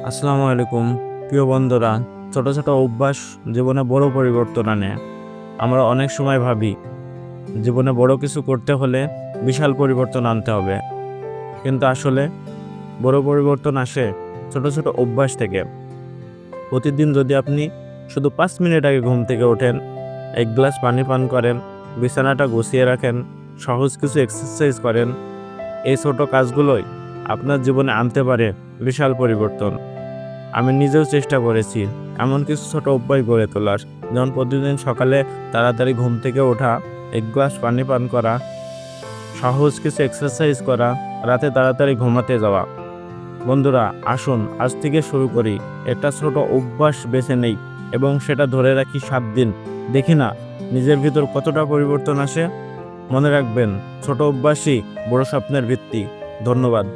আসসালামু আলাইকুম প্রিয় বন্ধুরা। ছোট ছোট অভ্যাস জীবনে বড় পরিবর্তন আনে। আমরা অনেক সময় ভাবি জীবনে বড় কিছু করতে হলে বিশাল পরিবর্তন আনতে হবে, কিন্তু আসলে বড় পরিবর্তন আসে ছোট ছোট অভ্যাস থেকে। প্রতিদিন যদি আপনি শুধু 5 মিনিট আগে ঘুম থেকে ওঠেন, এক গ্লাস পানি পান করেন, বিছানাটা গুছিয়ে রাখেন, সহজ কিছু এক্সারসাইজ করেন, এই ছোট কাজগুলোই আপনার জীবনে আনতে পারে বিশাল পরিবর্তন। আমি নিজেও চেষ্টা করেছি এমন কিছু ছোট অভ্যাস গড়ে তোলার, যেমন প্রতিদিন সকালে তাড়াতাড়ি ঘুম থেকে ওঠা, এক গ্লাস পানি পান করা, সহজ কিছু এক্সারসাইজ করা, রাতে তাড়াতাড়ি ঘুমাতে যাওয়া। বন্ধুরা, আসুন আজ থেকে শুরু করি। একটা ছোট অভ্যাস বেছে নেই এবং সেটা ধরে রাখি 7 দিন। দেখি না নিজের ভিতর কতটা পরিবর্তন আসে। মনে রাখবেন, ছোট অভ্যাসই বড় স্বপ্নের ভিত্তি। ধন্যবাদ।